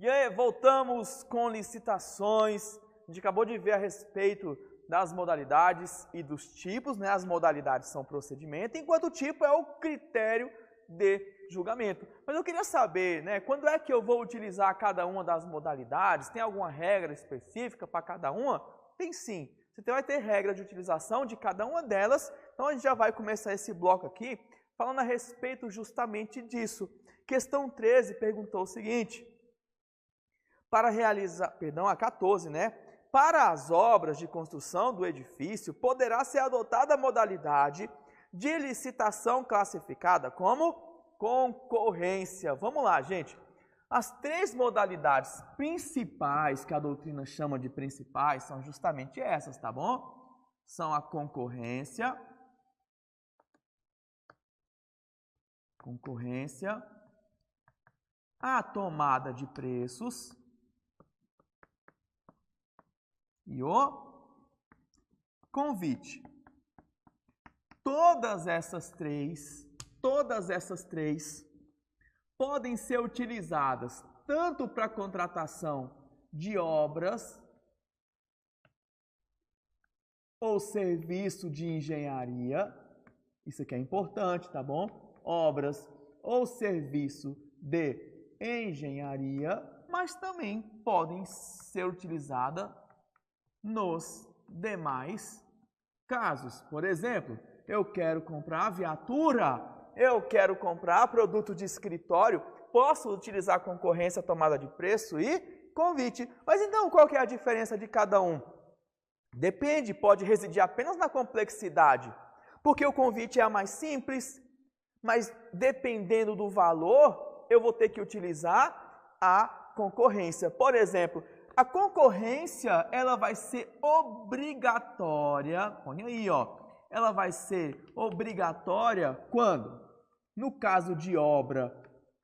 E aí, voltamos com licitações. A gente acabou de ver a respeito das modalidades e dos tipos, né? As modalidades são procedimento, enquanto o tipo é o critério de julgamento. Mas eu queria saber, né? Quando é que eu vou utilizar cada uma das modalidades? Tem alguma regra específica para cada uma? Tem sim. Você vai ter regra de utilização de cada uma delas. Então a gente já vai começar esse bloco aqui falando a respeito justamente disso. Questão 13 perguntou o seguinte: para realizar, perdão, a 14, né? Para as obras de construção do edifício, poderá ser adotada a modalidade de licitação classificada como concorrência. Vamos lá, gente. As três modalidades principais que a doutrina chama de principais são justamente essas, tá bom? São a concorrência, a tomada de preços e o convite. Todas essas três podem ser utilizadas tanto para contratação de obras ou serviço de engenharia, isso aqui é importante, tá bom? Obras ou serviço de engenharia, mas também podem ser utilizadas nos demais casos. Por exemplo, eu quero comprar viatura, eu quero comprar produto de escritório, posso utilizar concorrência, tomada de preço e convite. Mas então qual que é a diferença de cada um? Depende, pode residir apenas na complexidade, porque o convite é a mais simples, mas dependendo do valor, eu vou ter que utilizar a concorrência. Por exemplo, a concorrência, ela vai ser obrigatória, põe aí, ó, ela vai ser obrigatória quando? No caso de obra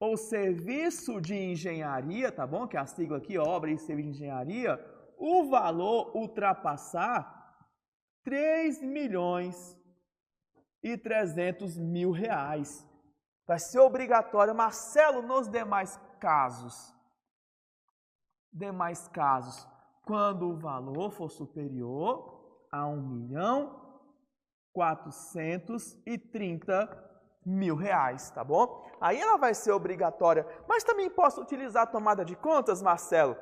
ou serviço de engenharia, tá bom? Que é a sigla aqui, obra e serviço de engenharia, o valor ultrapassar R$3.300.000. Vai ser obrigatória. Marcelo, nos demais casos, quando o valor for superior a R$1.430.000, tá bom? Aí ela vai ser obrigatória, mas também posso utilizar a tomada de contas, Marcelo?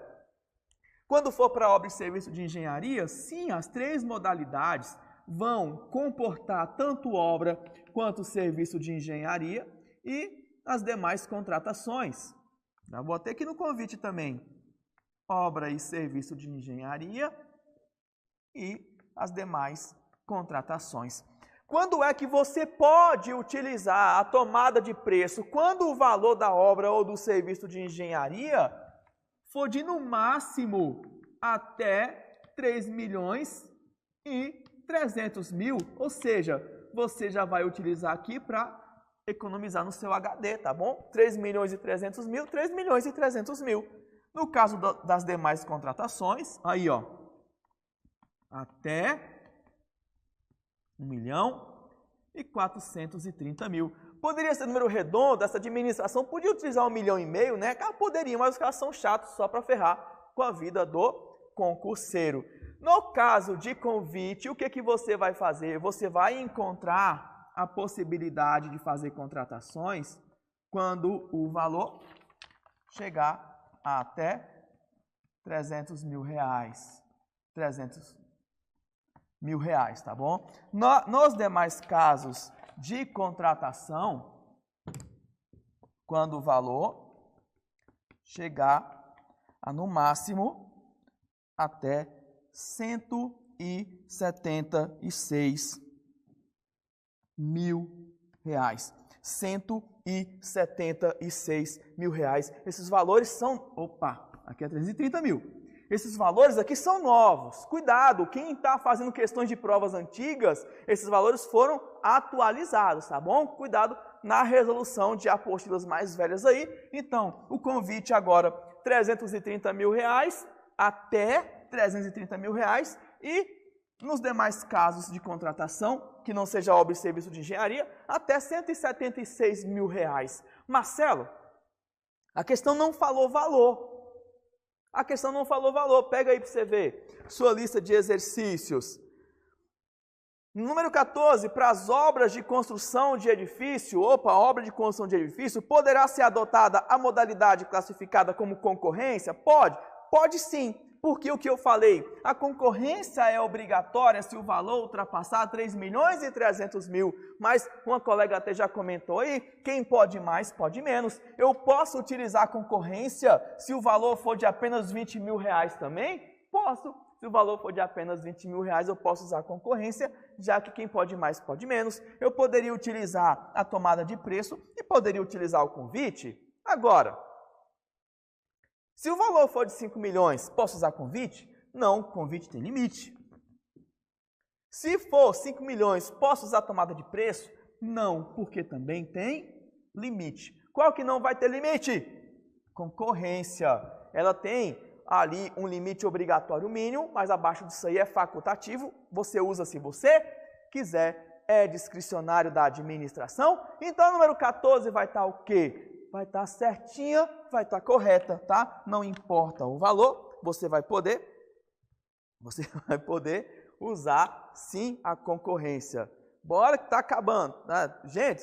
Quando for para obra e serviço de engenharia, sim, as três modalidades vão comportar tanto obra quanto serviço de engenharia e as demais contratações. Eu vou ter aqui no convite também obra e serviço de engenharia e as demais contratações. Quando é que você pode utilizar a tomada de preço? Quando o valor da obra ou do serviço de engenharia for de no máximo até R$3.300.000, ou seja, você já vai utilizar aqui para economizar no seu HD, tá bom? R$3.300.000, R$3.300.000. No caso das demais contratações, aí ó, até R$1.430.000. Poderia ser número redondo, essa administração podia utilizar R$1,5 milhão, né? Poderia, mas os caras são chatos só para ferrar com a vida do concurseiro. No caso de convite, o que você vai fazer? Você vai encontrar a possibilidade de fazer contratações quando o valor chegar a até R$300.000. R$300.000, tá bom? Nos demais casos de contratação, quando o valor chegar a, no máximo, até R$176.000. R$176.000. Esses valores são... Opa, aqui é 330.000. Esses valores aqui são novos. Cuidado, quem está fazendo questões de provas antigas, esses valores foram atualizados, tá bom? Cuidado na resolução de apostilas mais velhas aí. Então, o convite agora, R$330.000 até R$330.000 e nos demais casos de contratação, que não seja obra e serviço de engenharia, até R$176.000. Marcelo, a questão não falou valor. A questão não falou valor, pega aí para você ver. Sua lista de exercícios. Número 14, para as obras de construção de edifício, obra de construção de edifício, poderá ser adotada a modalidade classificada como concorrência? Pode sim, porque o que eu falei, a concorrência é obrigatória se o valor ultrapassar 3.300.000, mas uma colega até já comentou aí, quem pode mais, pode menos. Eu posso utilizar a concorrência se o valor for de apenas R$20.000 também? Posso. Se o valor for de apenas R$20.000, eu posso usar a concorrência, já que quem pode mais, pode menos. Eu poderia utilizar a tomada de preço e poderia utilizar o convite. Agora, se o valor for de 5 milhões, posso usar convite? Não, convite tem limite. Se for 5 milhões, posso usar a tomada de preço? Não, porque também tem limite. Qual que não vai ter limite? Concorrência. Ela tem ali um limite obrigatório mínimo, mas abaixo disso aí é facultativo, você usa se você quiser, é discricionário da administração. Então, número 14 vai estar o quê? Vai estar certinha, vai estar correta, tá? Não importa o valor, você vai poder usar sim a concorrência. Bora que tá acabando, né? Gente,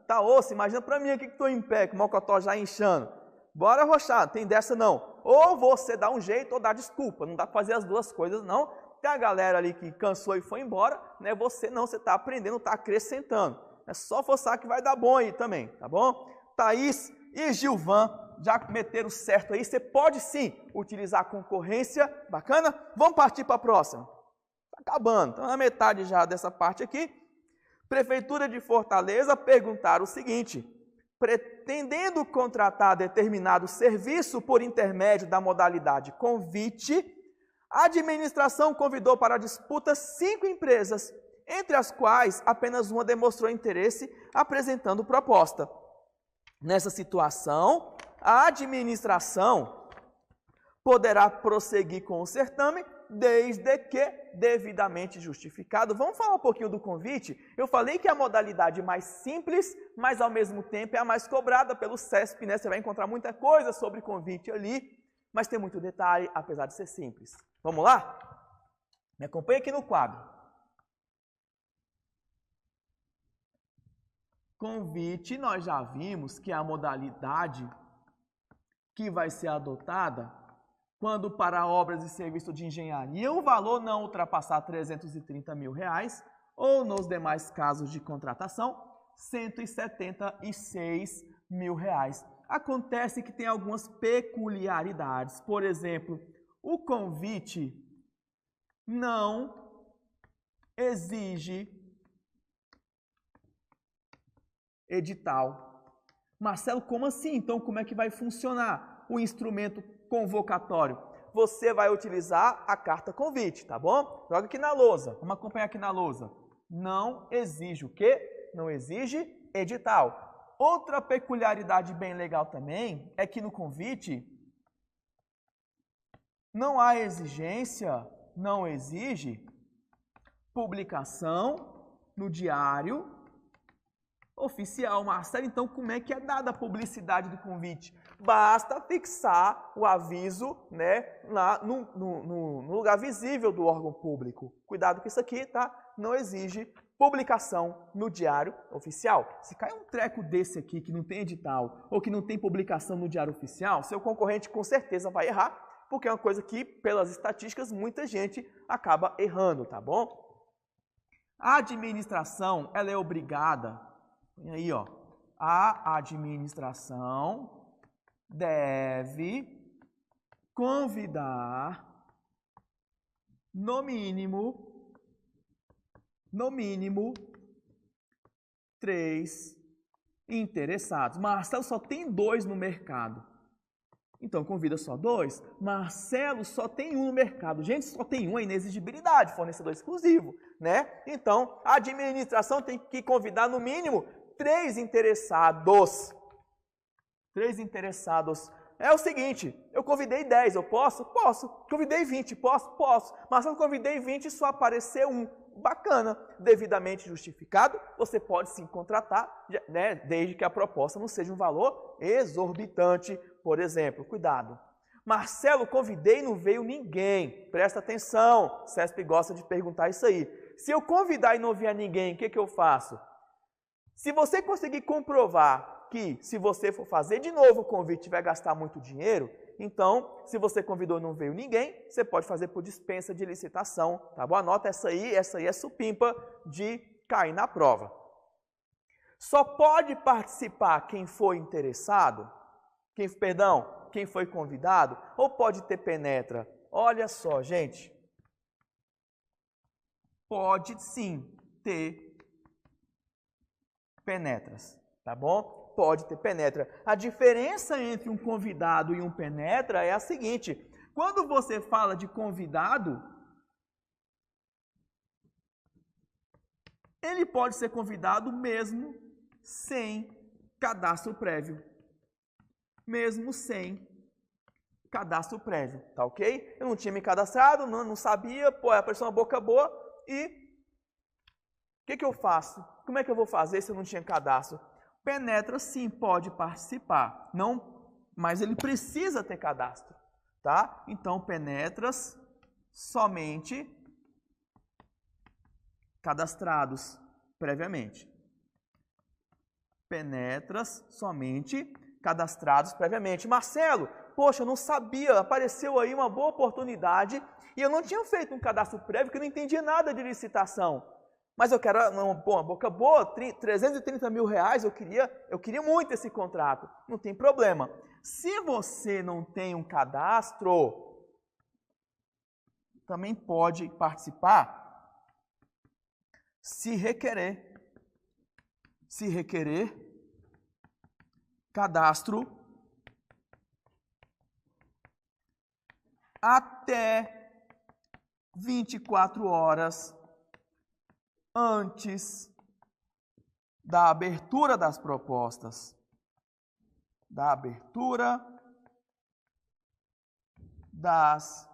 tá osso, imagina para mim aqui que estou em pé, com o mocotó já inchando. Bora arrochar, tem dessa não. Ou você dá um jeito ou dá desculpa, não dá para fazer as duas coisas não. Tem a galera ali que cansou e foi embora, né? Você não, você está aprendendo, está acrescentando. É só forçar que vai dar bom aí também, tá bom? Thaís e Gilvan já meteram certo aí, você pode sim utilizar a concorrência, bacana? Vamos partir para a próxima. Está acabando, então na metade já dessa parte aqui. Prefeitura de Fortaleza perguntaram o seguinte: pretendendo contratar determinado serviço por intermédio da modalidade convite, a administração convidou para a disputa 5 empresas, entre as quais apenas uma demonstrou interesse apresentando proposta. Nessa situação, a administração poderá prosseguir com o certame desde que devidamente justificado. Vamos falar um pouquinho do convite? Eu falei que é a modalidade mais simples, mas ao mesmo tempo é a mais cobrada pelo CESP, né? Você vai encontrar muita coisa sobre convite ali, mas tem muito detalhe, apesar de ser simples. Vamos lá? Me acompanha aqui no quadro. Convite, nós já vimos que é a modalidade que vai ser adotada quando para obras e serviços de engenharia o valor não ultrapassar R$330 mil, ou nos demais casos de contratação, R$176 mil. Acontece que tem algumas peculiaridades. Por exemplo, o convite não exige edital. Marcelo, como assim? Então, como é que vai funcionar o instrumento convocatório? Você vai utilizar a carta convite, tá bom? Joga aqui na lousa. Vamos acompanhar aqui na lousa. Não exige o quê? Não exige edital. Outra peculiaridade bem legal também é que no convite não há exigência, não exige publicação no diário oficial. Marcelo, então como é que é dada a publicidade do convite? Basta fixar o aviso, né, no lugar visível do órgão público. Cuidado com isso aqui, tá? Não exige publicação no diário oficial. Se cai um treco desse aqui que não tem edital ou que não tem publicação no diário oficial, seu concorrente com certeza vai errar, porque é uma coisa que, pelas estatísticas, muita gente acaba errando, tá bom? A administração, ela é obrigada, aí ó, a administração deve convidar no mínimo 3 interessados. Marcelo, só tem 2 no mercado. Então convida só 2. Marcelo, só tem 1 no mercado. Gente, só tem 1 é inexigibilidade, fornecedor exclusivo, né? Então a administração tem que convidar no mínimo 3 interessados. 3 interessados. É o seguinte, eu convidei 10, eu posso? Posso. Convidei 20, posso? Posso. Mas se eu convidei 20 e só apareceu 1. Bacana. Devidamente justificado, você pode sim contratar, né, desde que a proposta não seja um valor exorbitante, por exemplo. Cuidado. Marcelo, convidei e não veio ninguém. Presta atenção, CESP gosta de perguntar isso aí. Se eu convidar e não vier ninguém, o que eu faço? Se você conseguir comprovar que se você for fazer de novo o convite vai gastar muito dinheiro, então, se você convidou e não veio ninguém, você pode fazer por dispensa de licitação, tá bom? Anota essa aí é supimpa de cair na prova. Só pode participar quem foi interessado, quem foi convidado, ou pode ter penetra? Olha só, gente, pode sim ter penetras, tá bom? Pode ter penetra. A diferença entre um convidado e um penetra é a seguinte: quando você fala de convidado, ele pode ser convidado mesmo sem cadastro prévio. Mesmo sem cadastro prévio, tá ok? Eu não tinha me cadastrado, não sabia, pô, apareceu uma boca boa e o que eu faço? Como é que eu vou fazer se eu não tinha cadastro? Penetra sim pode participar, mas ele precisa ter cadastro, tá? Então, penetras somente cadastrados previamente. Penetras somente cadastrados previamente. Marcelo, poxa, eu não sabia, apareceu aí uma boa oportunidade e eu não tinha feito um cadastro prévio porque eu não entendia nada de licitação. Mas eu quero uma boca boa, 330 mil reais, eu queria muito esse contrato. Não tem problema. Se você não tem um cadastro, também pode participar se requerer cadastro até 24 horas antes da abertura das propostas. Da abertura das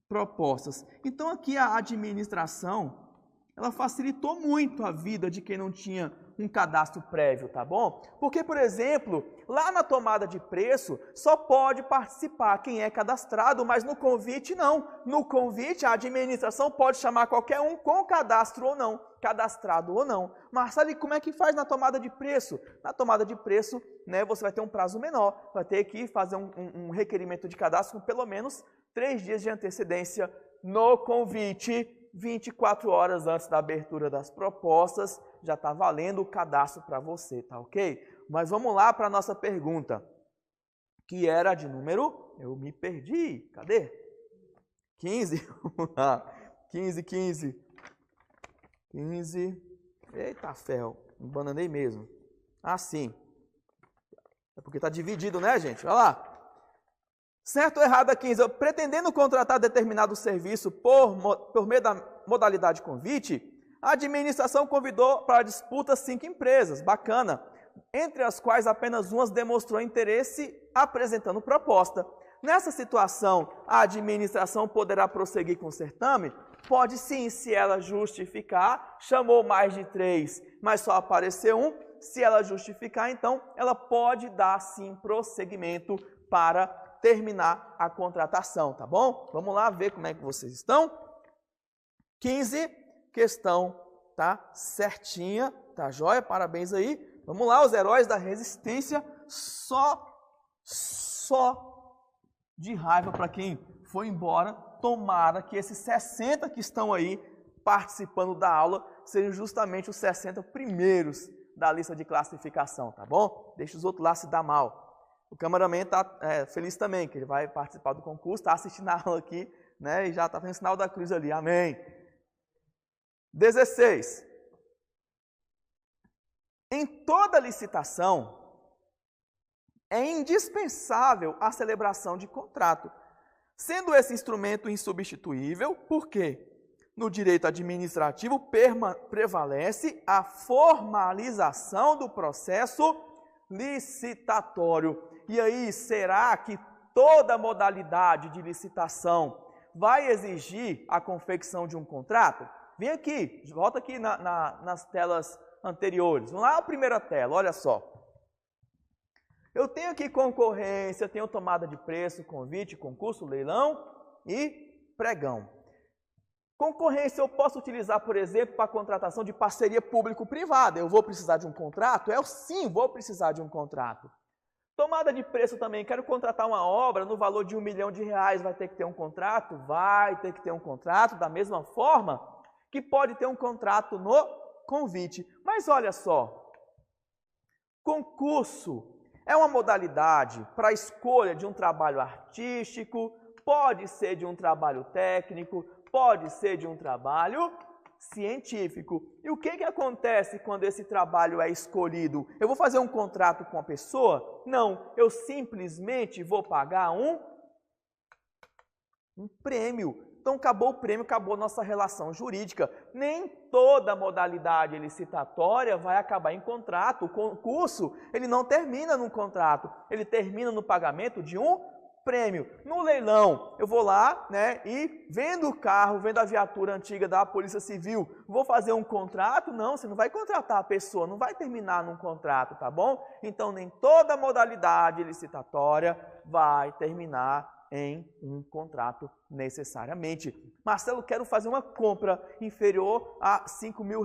propostas. Então, aqui a administração, ela facilitou muito a vida de quem não tinha um cadastro prévio, tá bom? Porque, por exemplo, lá na tomada de preço, só pode participar quem é cadastrado, mas no convite não. No convite, a administração pode chamar qualquer um com cadastro ou não, cadastrado ou não. Marcelo, e como é que faz na tomada de preço? Na tomada de preço, né, você vai ter um prazo menor, vai ter que fazer um requerimento de cadastro com pelo menos 3 dias de antecedência no convite. 24 horas antes da abertura das propostas, já está valendo o cadastro para você, tá ok? Mas vamos lá para a nossa pergunta, que era de número, eu me perdi, cadê? 15, vamos lá, 15, eita ferro, me bananei mesmo, assim, é porque está dividido, né, gente? Olha lá. Certo ou errado a 15? Pretendendo contratar determinado serviço por meio da modalidade convite, a administração convidou para a disputa 5 empresas, bacana, entre as quais apenas uma demonstrou interesse apresentando proposta. Nessa situação, a administração poderá prosseguir com o certame? Pode sim, se ela justificar, chamou mais de 3, mas só apareceu um, se ela justificar, então, ela pode dar sim prosseguimento para terminar a contratação, tá bom? Vamos lá ver como é que vocês estão. 15, questão tá certinha, tá joia? Parabéns aí. Vamos lá, os heróis da resistência, só de raiva para quem foi embora. Tomara que esses 60 que estão aí participando da aula sejam justamente os 60 primeiros da lista de classificação, tá bom? Deixa os outros lá se dar mal. O cameraman está feliz também, que ele vai participar do concurso, está assistindo a aula aqui, né, e já está fazendo sinal da cruz ali, amém. 16. Em toda licitação, é indispensável a celebração de contrato, sendo esse instrumento insubstituível, porque no direito administrativo prevalece a formalização do processo licitatório. E aí, será que toda modalidade de licitação vai exigir a confecção de um contrato? Vem aqui, volta aqui nas telas anteriores. Vamos lá, a primeira tela, olha só. Eu tenho aqui concorrência, tenho tomada de preço, convite, concurso, leilão e pregão. Concorrência eu posso utilizar, por exemplo, para a contratação de parceria público-privada. Eu vou precisar de um contrato? Eu sim vou precisar de um contrato. Tomada de preço também, quero contratar uma obra no valor de R$1 milhão, vai ter que ter um contrato? Vai ter que ter um contrato, da mesma forma que pode ter um contrato no convite. Mas olha só, concurso é uma modalidade para a escolha de um trabalho artístico, pode ser de um trabalho técnico, pode ser de um trabalho científico. E o que acontece quando esse trabalho é escolhido? Eu vou fazer um contrato com a pessoa? Não, eu simplesmente vou pagar um prêmio. Então acabou o prêmio, acabou nossa relação jurídica. Nem toda modalidade licitatória vai acabar em contrato. O concurso, ele não termina num contrato, ele termina no pagamento de um prêmio. No leilão, eu vou lá, né, e vendo o carro, vendo a viatura antiga da Polícia Civil, vou fazer um contrato? Não, você não vai contratar a pessoa, não vai terminar num contrato, tá bom? Então, nem toda modalidade licitatória vai terminar em um contrato necessariamente. Marcelo, quero fazer uma compra inferior a R$5 mil,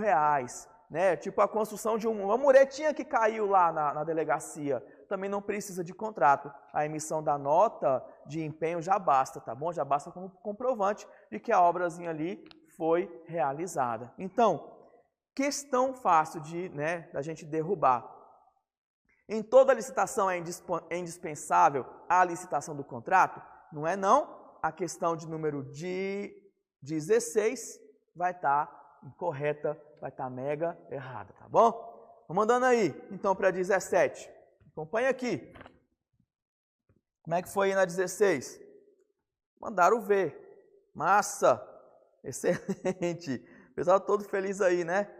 né? Tipo a construção de uma muretinha que caiu lá na delegacia. Também não precisa de contrato. A emissão da nota de empenho já basta, tá bom? Já basta como comprovante de que a obrazinha ali foi realizada. Então, questão fácil da gente derrubar. Em toda licitação é indispensável a licitação do contrato? Não é não. A questão de número 16 vai estar incorreta, vai estar mega errada, tá bom? Vamos andando aí, então, para 17. Acompanha aqui. Como é que foi aí na 16? Mandaram ver. Massa! Excelente! O pessoal todo feliz aí, né?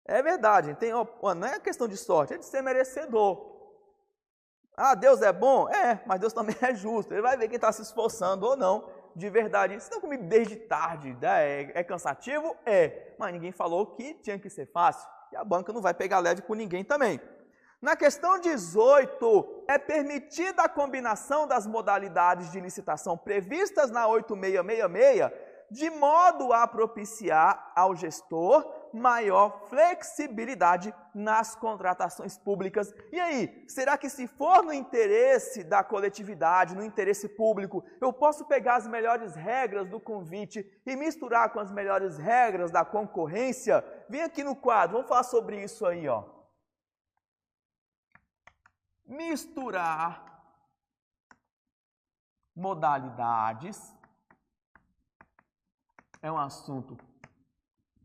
É verdade, não é questão de sorte, é de ser merecedor. Ah, Deus é bom? É, mas Deus também é justo. Ele vai ver quem está se esforçando ou não, de verdade. Vocês estão comigo desde tarde, né? É cansativo? É, mas ninguém falou que tinha que ser fácil. E a banca não vai pegar leve com ninguém também. Na questão 18, é permitida a combinação das modalidades de licitação previstas na 8666, de modo a propiciar ao gestor maior flexibilidade nas contratações públicas. E aí, será que se for no interesse da coletividade, no interesse público, eu posso pegar as melhores regras do convite e misturar com as melhores regras da concorrência? Vem aqui no quadro, vamos falar sobre isso aí, ó. Misturar modalidades é um assunto,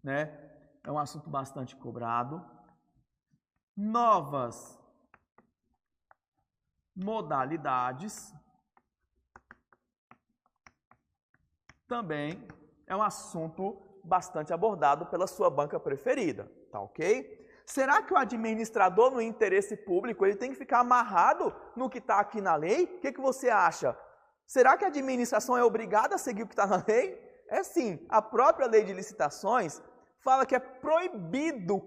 né? É um assunto bastante cobrado. Novas modalidades também é um assunto bastante abordado pela sua banca preferida, tá ok? Será que o administrador no interesse público ele tem que ficar amarrado no que está aqui na lei? O que você acha? Será que a administração é obrigada a seguir o que está na lei? É sim, a própria lei de licitações fala que é proibido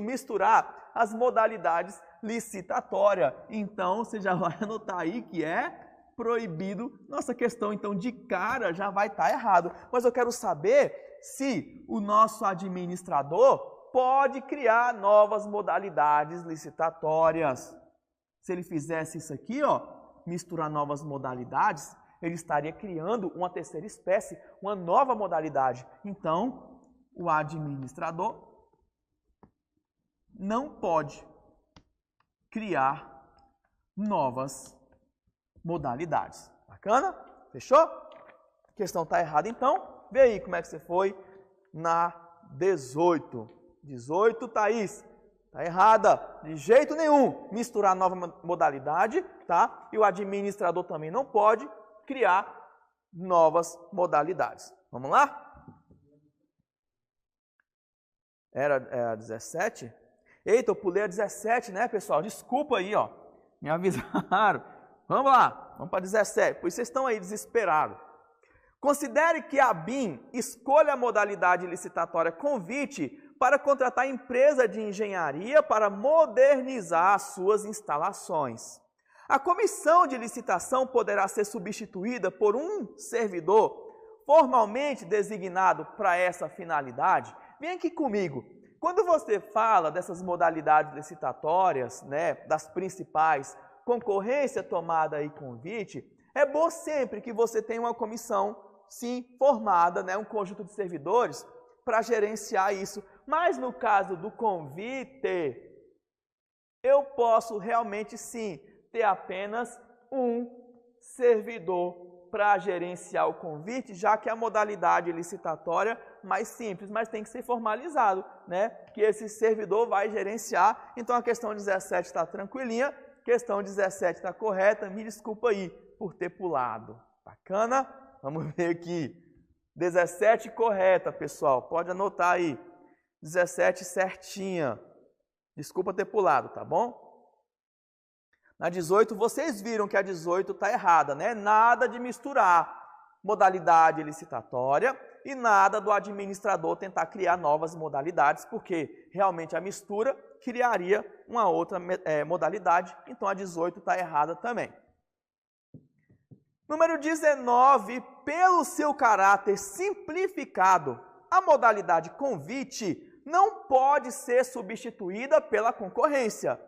misturar as modalidades licitatórias. Então, você já vai anotar aí que é proibido. Nossa questão, então, de cara já vai estar errado. Mas eu quero saber se o nosso administrador pode criar novas modalidades licitatórias. Se ele fizesse isso aqui, ó, misturar novas modalidades, ele estaria criando uma terceira espécie, uma nova modalidade. Então, o administrador não pode criar novas modalidades. Bacana? Fechou? A questão está errada, então. Vê aí como é que você foi na 18. 18, Thaís. Está errada. De jeito nenhum. Misturar nova modalidade, tá? E o administrador também não pode criar novas modalidades. Vamos lá? Era a 17? Eita, eu pulei a 17, né, pessoal? Desculpa aí, ó. Me avisaram. Vamos lá, vamos para 17. Pois vocês estão aí desesperados. Considere que a BIM escolha a modalidade licitatória convite para contratar empresa de engenharia para modernizar as suas instalações. A comissão de licitação poderá ser substituída por um servidor formalmente designado para essa finalidade. Vem aqui comigo. Quando você fala dessas modalidades licitatórias, né, das principais, concorrência, tomada e convite, é bom sempre que você tenha uma comissão, sim, formada, né, um conjunto de servidores para gerenciar isso. Mas no caso do convite, eu posso realmente, sim, ter apenas um servidor para gerenciar o convite, já que é a modalidade licitatória mais simples, mas tem que ser formalizado, né? Que esse servidor vai gerenciar. Então a questão 17 está tranquilinha, questão 17 está correta, me desculpa aí por ter pulado. Bacana? Vamos ver aqui. 17 correta, pessoal, pode anotar aí. 17 certinha. Desculpa ter pulado, tá bom? Na 18, vocês viram que a 18 está errada, né? Nada de misturar modalidade licitatória e nada do administrador tentar criar novas modalidades, porque realmente a mistura criaria uma outra modalidade, então a 18 está errada também. Número 19, pelo seu caráter simplificado, a modalidade convite não pode ser substituída pela concorrência.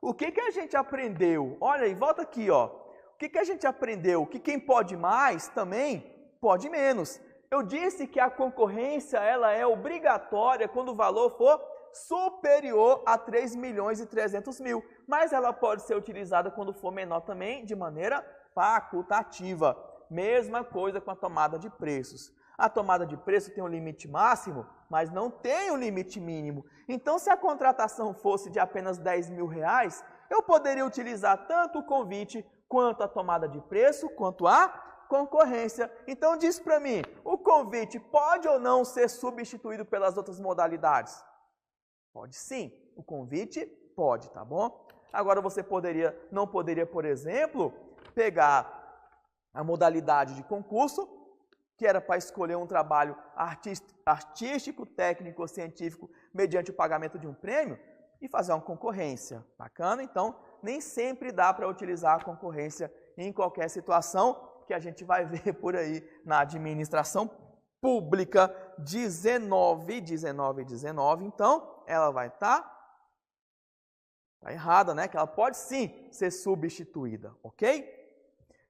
O que a gente aprendeu? Olha aí, volta aqui, ó. O que a gente aprendeu? Que quem pode mais também pode menos. Eu disse que a concorrência ela é obrigatória quando o valor for superior a 3.300.000, mas ela pode ser utilizada quando for menor também de maneira facultativa. Mesma coisa com a tomada de preços. A tomada de preço tem um limite máximo, mas não tem um limite mínimo. Então, se a contratação fosse de apenas R$10.000, eu poderia utilizar tanto o convite, quanto a tomada de preço, quanto a concorrência. Então, diz para mim, o convite pode ou não ser substituído pelas outras modalidades? Pode sim, o convite pode, tá bom? Agora, você não poderia, por exemplo, pegar a modalidade de concurso, que era para escolher um trabalho artístico, técnico ou científico mediante o pagamento de um prêmio e fazer uma concorrência. Bacana? Então, nem sempre dá para utilizar a concorrência em qualquer situação que a gente vai ver por aí na administração pública. 19, então, ela vai estar errada, né? Que ela pode sim ser substituída, ok?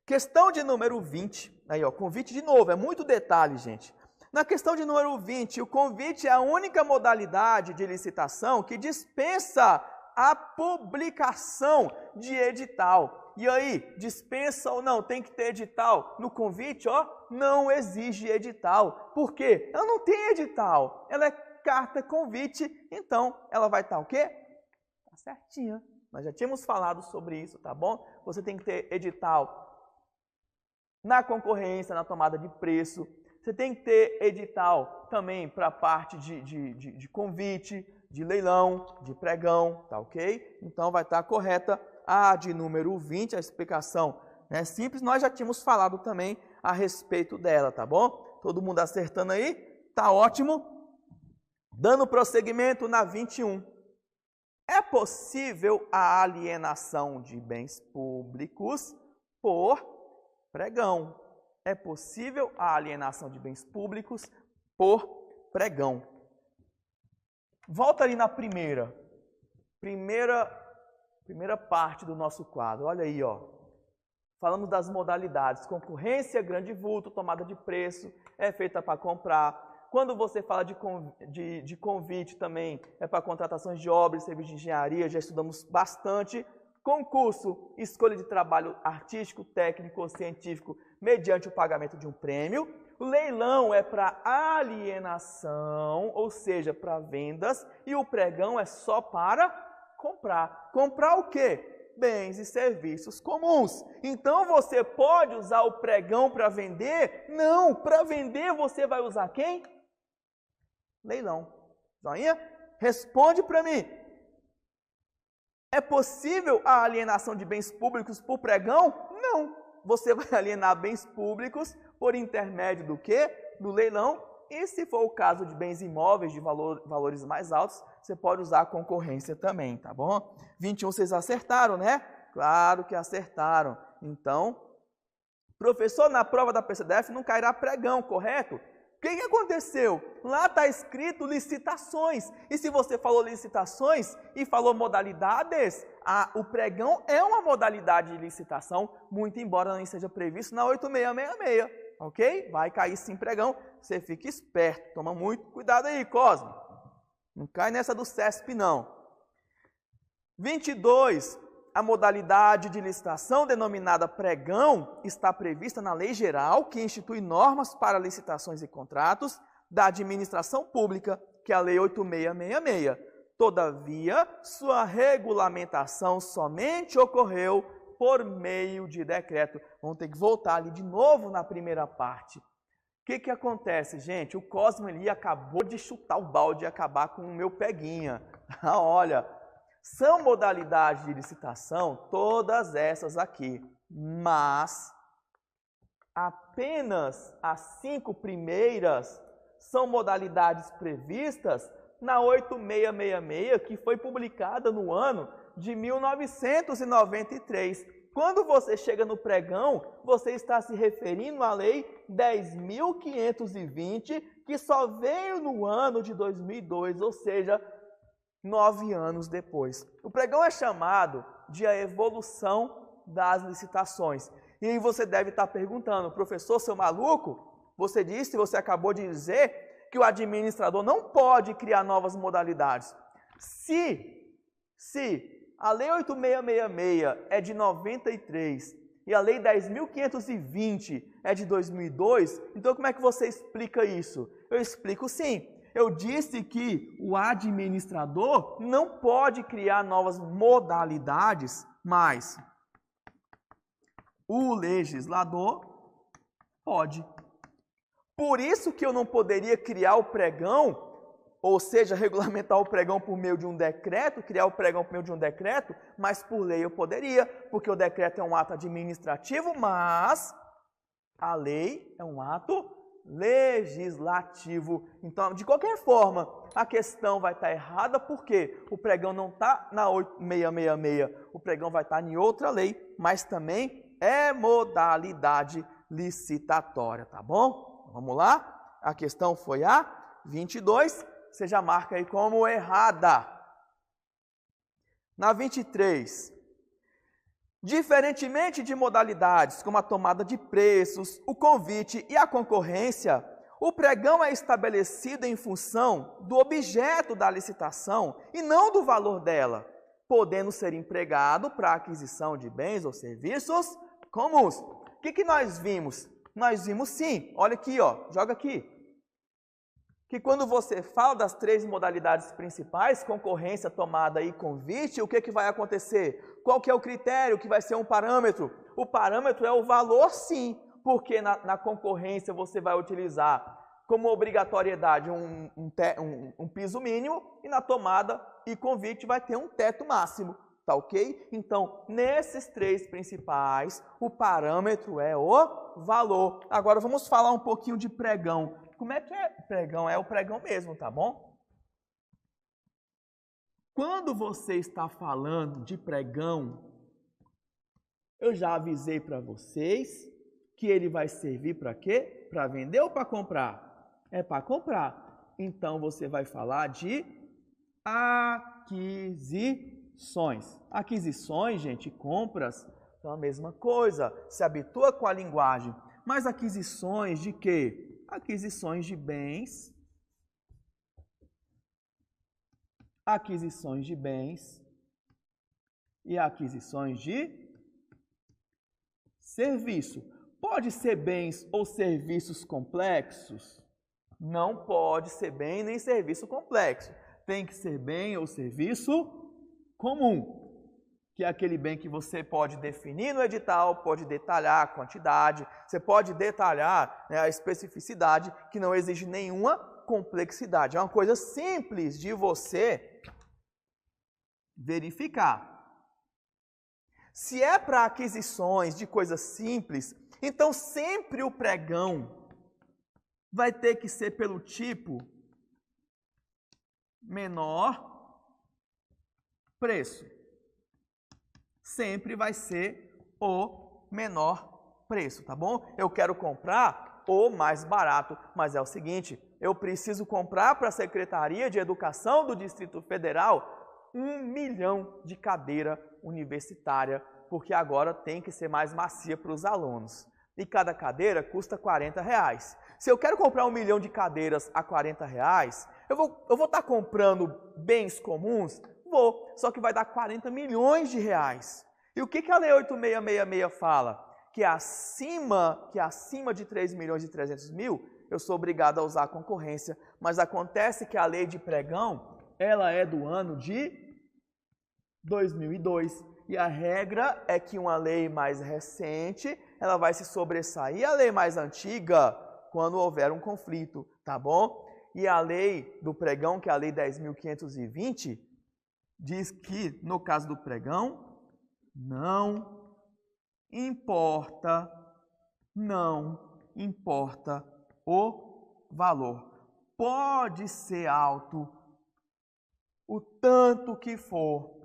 Questão de número 20, aí ó, convite de novo, é muito detalhe, gente. Na questão de número 20, o convite é a única modalidade de licitação que dispensa a publicação de edital. E aí, dispensa ou não? Tem que ter edital? No convite, ó, não exige edital. Por quê? Ela não tem edital, ela é carta convite, então ela vai estar o quê? Tá certinha. Nós já tínhamos falado sobre isso, tá bom? Você tem que ter edital na concorrência, na tomada de preço. Você tem que ter edital também para a parte de convite, de leilão, de pregão, tá ok? Então vai estar correta a de número 20, a explicação é simples. Nós já tínhamos falado também a respeito dela, tá bom? Todo mundo acertando aí? Tá ótimo. Dando prosseguimento na 21. É possível a alienação de bens públicos por pregão. É possível a alienação de bens públicos por pregão. Volta ali na primeira parte do nosso quadro. Olha aí, ó. Falamos das modalidades. Concorrência, grande vulto, tomada de preço, é feita para comprar. Quando você fala de convite também, é para contratações de obras, serviços de engenharia, já estudamos bastante. Concurso, escolha de trabalho artístico, técnico ou científico mediante o pagamento de um prêmio. O leilão é para alienação, ou seja, para vendas. E o pregão é só para comprar. Comprar o quê? Bens e serviços comuns. Então, você pode usar o pregão para vender? Não, para vender você vai usar quem? Leilão. Joinha? Responde para mim. É possível a alienação de bens públicos por pregão? Não. Você vai alienar bens públicos por intermédio do quê? Do leilão E se for o caso de bens imóveis de valores mais altos, você pode usar a concorrência também, tá bom? 21 vocês acertaram, né? Claro que acertaram. Então, professor, na prova da PCDF não cairá pregão, correto? O que aconteceu? Lá está escrito licitações. E se você falou licitações e falou modalidades, o pregão é uma modalidade de licitação, muito embora não esteja previsto na 8666, ok? Vai cair sim pregão, você fica esperto, toma muito cuidado aí, Cosme. Não cai nessa do CESP, não. 22. A modalidade de licitação denominada pregão está prevista na Lei Geral, que institui normas para licitações e contratos da administração pública, que é a Lei 8666. Todavia, sua regulamentação somente ocorreu por meio de decreto. Vamos ter que voltar ali de novo na primeira parte. O que acontece, gente? O Cosmo ali acabou de chutar o balde e acabar com o meu peguinha. Olha, são modalidades de licitação, todas essas aqui, mas apenas as 5 primeiras são modalidades previstas na 8666, que foi publicada no ano de 1993. Quando você chega no pregão, você está se referindo à Lei 10.520, que só veio no ano de 2002, ou seja, 9 anos depois. O pregão é chamado de a evolução das licitações. E aí você deve estar perguntando, professor, seu maluco? Você acabou de dizer que o administrador não pode criar novas modalidades. Se a Lei 8666 é de 93 e a Lei 10.520 é de 2002, então como é que você explica isso? Eu explico sim. Eu disse que o administrador não pode criar novas modalidades, mas o legislador pode. Por isso que eu não poderia criar o pregão, ou seja, regulamentar o pregão por meio de um decreto, criar o pregão por meio de um decreto, mas por lei eu poderia, porque o decreto é um ato administrativo, mas a lei é um ato legislativo. Então, de qualquer forma, a questão vai estar errada porque o pregão não está na 8666, o pregão vai estar em outra lei, mas também é modalidade licitatória, tá bom? Vamos lá? A questão foi a 22, você já marca aí como errada. Na 23, diferentemente de modalidades como a tomada de preços, o convite e a concorrência, o pregão é estabelecido em função do objeto da licitação e não do valor dela, podendo ser empregado para a aquisição de bens ou serviços comuns. O que nós vimos? Nós vimos sim, olha aqui, ó, joga aqui, que quando você fala das 3 modalidades principais, concorrência, tomada e convite, o que vai acontecer? Qual que é o critério que vai ser um parâmetro? O parâmetro é o valor sim, porque na concorrência você vai utilizar como obrigatoriedade um piso mínimo e na tomada e convite vai ter um teto máximo, tá ok? Então, nesses 3 principais, o parâmetro é o valor. Agora vamos falar um pouquinho de pregão. Como é que é pregão? É o pregão mesmo, tá bom? Quando você está falando de pregão, eu já avisei para vocês que ele vai servir para quê? Para vender ou para comprar? É para comprar. Então, você vai falar de aquisições. Aquisições, gente, compras, são a mesma coisa. Se habitua com a linguagem. Mas aquisições de quê? Aquisições de bens, aquisições de bens e aquisições de serviço. Pode ser bens ou serviços complexos? Não pode ser bem nem serviço complexo. Tem que ser bem ou serviço comum, que é aquele bem que você pode definir no edital, pode detalhar a quantidade, você pode detalhar, né, a especificidade, que não exige nenhuma complexidade. É uma coisa simples de você verificar. Se é para aquisições de coisas simples, então sempre o pregão vai ter que ser pelo tipo menor preço. Sempre vai ser o menor preço, tá bom? Eu quero comprar o mais barato, mas é o seguinte, eu preciso comprar para a Secretaria de Educação do Distrito Federal 1 milhão de cadeira universitária, porque agora tem que ser mais macia para os alunos. E cada cadeira custa R$40. Se eu quero comprar 1 milhão de cadeiras a R$40, eu vou estar comprando bens comuns? Vou, só que vai dar 40 milhões de reais. E o que a Lei 8666 fala? Que acima de 3 milhões e 300 mil, eu sou obrigado a usar a concorrência. Mas acontece que a lei de pregão, ela é do ano de 2002. E a regra é que uma lei mais recente, ela vai se sobressair à lei mais antiga quando houver um conflito, tá bom? E a lei do pregão, que é a lei 10.520, diz que, no caso do pregão, não importa o valor. Pode ser alto o tanto que for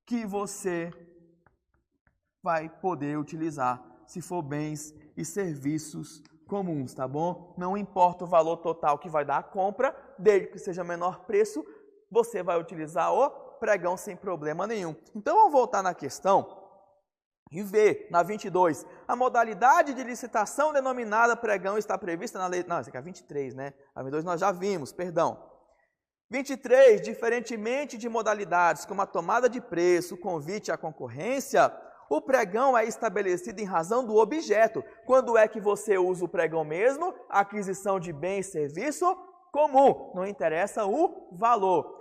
que você vai poder utilizar, se for bens e serviços comuns, tá bom? Não importa o valor total que vai dar a compra, desde que seja menor preço, você vai utilizar o pregão sem problema nenhum. Então, vamos voltar na questão e ver, na 22, a modalidade de licitação denominada pregão está prevista na lei... Não, essa aqui é a 23, né? A 22 nós já vimos, perdão. 23, diferentemente de modalidades como a tomada de preço, o convite à concorrência, o pregão é estabelecido em razão do objeto. Quando é que você usa o pregão mesmo? Aquisição de bem e serviço comum. Não interessa o valor.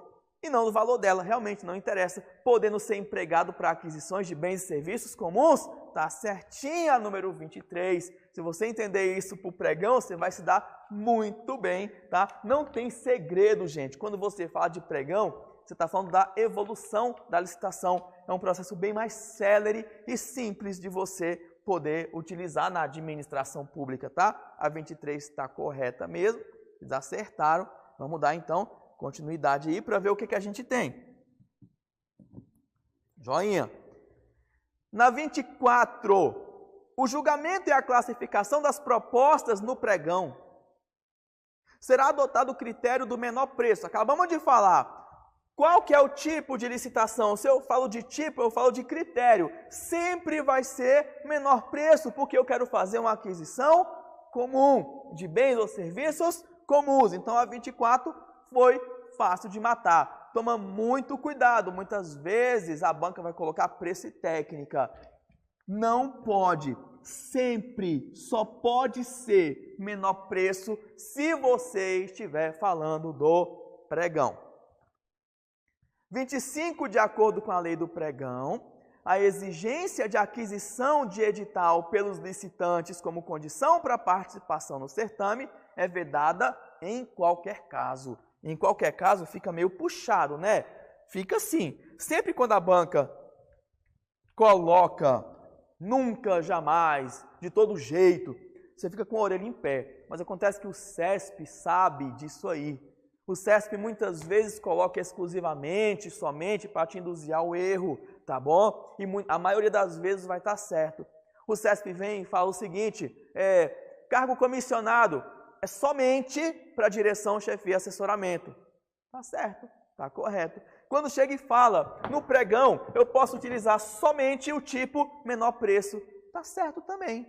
E não o valor dela, realmente não interessa. Podendo ser empregado para aquisições de bens e serviços comuns, tá certinha a número 23. Se você entender isso para o pregão, você vai se dar muito bem, tá? Não tem segredo, gente. Quando você fala de pregão, você está falando da evolução da licitação. É um processo bem mais célere e simples de você poder utilizar na administração pública, tá? A 23 está correta mesmo, eles acertaram. Vamos dar, então, continuidade aí para ver o que a gente tem. Joinha. Na 24, o julgamento e a classificação das propostas no pregão. Será adotado o critério do menor preço. Acabamos de falar. Qual que é o tipo de licitação? Se eu falo de tipo, eu falo de critério. Sempre vai ser menor preço, porque eu quero fazer uma aquisição comum de bens ou serviços comuns. Então, a 24 foi fácil de matar. Toma muito cuidado. Muitas vezes a banca vai colocar preço e técnica. Não pode. Sempre só pode ser menor preço se você estiver falando do pregão. 25, de acordo com a lei do pregão, a exigência de aquisição de edital pelos licitantes como condição para a participação no certame é vedada em qualquer caso. Em qualquer caso fica meio puxado, né? Fica assim. Sempre quando a banca coloca nunca, jamais, de todo jeito, você fica com a orelha em pé. Mas acontece que o CESP sabe disso aí. O CESP muitas vezes coloca exclusivamente, somente para te induzir ao erro, tá bom? E a maioria das vezes vai estar certo. O CESP vem e fala o seguinte, cargo comissionado é somente para direção, chefia e assessoramento. Tá certo, tá correto. Quando chega e fala, no pregão, eu posso utilizar somente o tipo menor preço. Tá certo também,